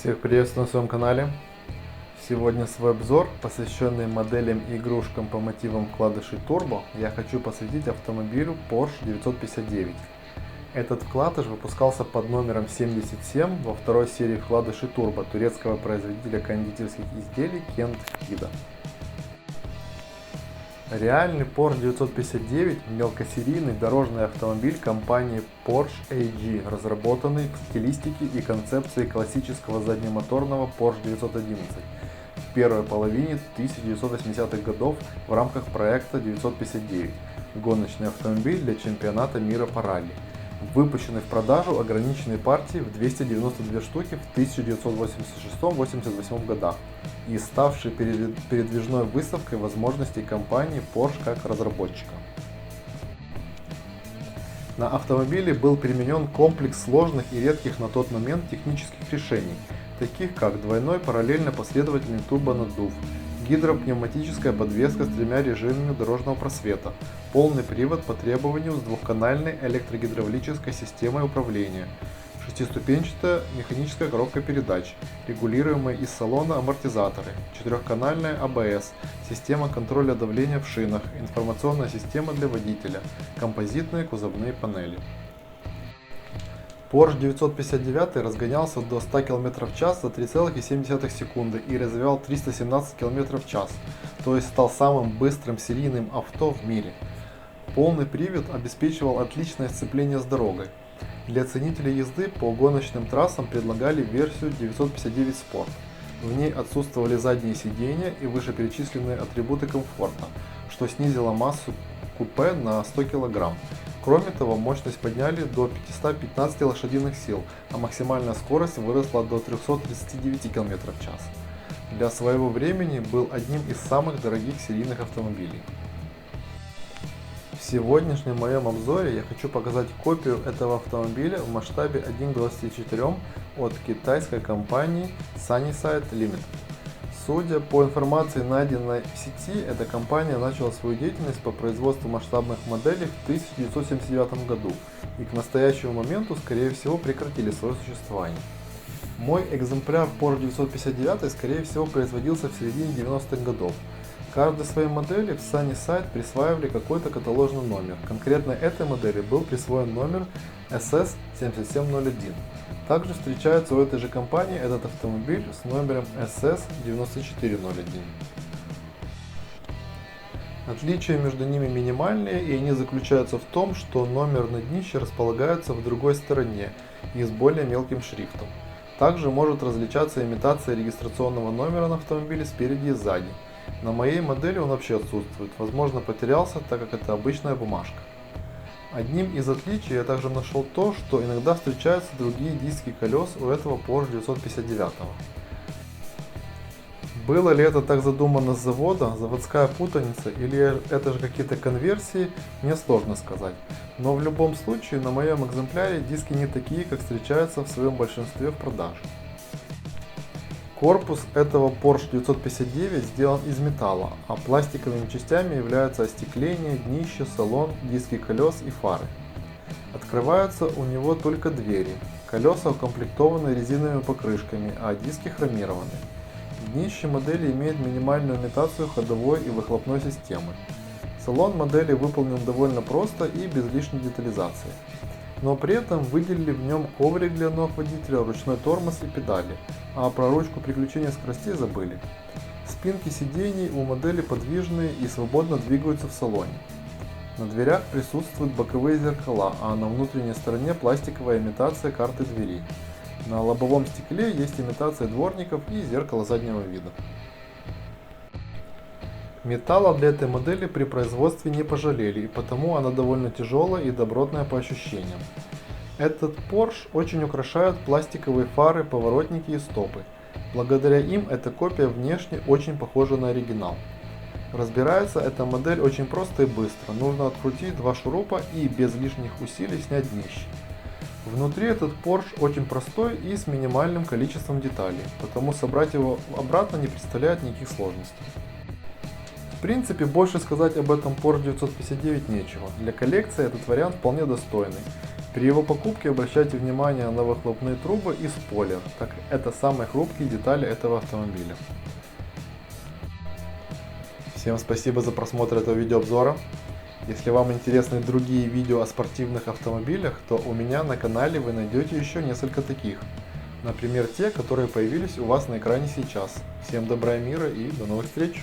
Всех приветствую на своем канале. Сегодня свой обзор, посвященный моделям и игрушкам по мотивам вкладышей Turbo, я хочу посвятить автомобилю Porsche 959. Этот вкладыш выпускался под номером 77 во второй серии вкладышей Turbo турецкого производителя кондитерских изделий Kent Kida. Реальный Porsche 959 – мелкосерийный дорожный автомобиль компании Porsche AG, разработанный в стилистике и концепции классического заднемоторного Porsche 911 в первой половине 1980-х годов в рамках проекта 959 – гоночный автомобиль для чемпионата мира по ралли, выпущенный в продажу ограниченной партии в 292 штуки в 1986-88 годах и ставший передвижной выставкой возможностей компании Porsche как разработчика. На автомобиле был применен комплекс сложных и редких на тот момент технических решений, таких как двойной параллельно последовательный турбонаддув, гидропневматическая подвеска с тремя режимами дорожного просвета, полный привод по требованию с двухканальной электрогидравлической системой управления, шестиступенчатая механическая коробка передач, регулируемые из салона амортизаторы, четырехканальная АБС, система контроля давления в шинах, информационная система для водителя, композитные кузовные панели. Porsche 959 разгонялся до 100 км в час за 3,7 секунды и развивал 317 км в час, то есть стал самым быстрым серийным авто в мире. Полный привод обеспечивал отличное сцепление с дорогой. Для ценителей езды по гоночным трассам предлагали версию 959 Sport. В ней отсутствовали задние сиденья и вышеперечисленные атрибуты комфорта, что снизило массу купе на 100 кг. Кроме того, мощность подняли до 515 лошадиных сил, а максимальная скорость выросла до 339 км в час. Для своего времени был одним из самых дорогих серийных автомобилей. В сегодняшнем моем обзоре я хочу показать копию этого автомобиля в масштабе 1 к 24 от китайской компании Sunnyside Limited. Судя по информации, найденной в сети, эта компания начала свою деятельность по производству масштабных моделей в 1979 году и к настоящему моменту, скорее всего, прекратили свое существование. Мой экземпляр Porsche 959, скорее всего, производился в середине 90-х годов. Каждой своей модели в Sunnyside присваивали какой-то каталожный номер. Конкретно этой модели был присвоен номер SS7701. Также встречается у этой же компании этот автомобиль с номером SS9401. Отличия между ними минимальные, и они заключаются в том, что номер на днище располагается в другой стороне и с более мелким шрифтом. Также может различаться имитация регистрационного номера на автомобиле спереди и сзади. На моей модели он вообще отсутствует, возможно потерялся, так как это обычная бумажка. Одним из отличий я также нашел то, что иногда встречаются другие диски колес у этого Porsche 959. Было ли это так задумано с завода, заводская путаница или это же какие-то конверсии, мне сложно сказать. Но в любом случае на моем экземпляре диски не такие, как встречаются в своем большинстве в продаже. Корпус этого Porsche 959 сделан из металла, а пластиковыми частями являются остекление, днище, салон, диски колес и фары. Открываются у него только двери. Колеса укомплектованы резиновыми покрышками, а диски хромированы. Днище модели имеет минимальную имитацию ходовой и выхлопной системы. Салон модели выполнен довольно просто и без лишней детализации. Но при этом выделили в нем коврик для ног водителя, ручной тормоз и педали, а про ручку переключения скоростей забыли. Спинки сидений у модели подвижные и свободно двигаются в салоне. На дверях присутствуют боковые зеркала, а на внутренней стороне пластиковая имитация карты двери. На лобовом стекле есть имитация дворников и зеркало заднего вида. Металла для этой модели при производстве не пожалели, и потому она довольно тяжелая и добротная по ощущениям. Этот Porsche очень украшают пластиковые фары, поворотники и стопы. Благодаря им эта копия внешне очень похожа на оригинал. Разбирается эта модель очень просто и быстро. Нужно открутить два шурупа и без лишних усилий снять днище. Внутри этот Porsche очень простой и с минимальным количеством деталей, потому собрать его обратно не представляет никаких сложностей. В принципе, больше сказать об этом Porsche 959 нечего. Для коллекции этот вариант вполне достойный. При его покупке обращайте внимание на выхлопные трубы и спойлер, так как это самые хрупкие детали этого автомобиля. Всем спасибо за просмотр этого видеообзора. Если вам интересны другие видео о спортивных автомобилях, то у меня на канале вы найдете еще несколько таких. Например, те, которые появились у вас на экране сейчас. Всем добра и мира и до новых встреч!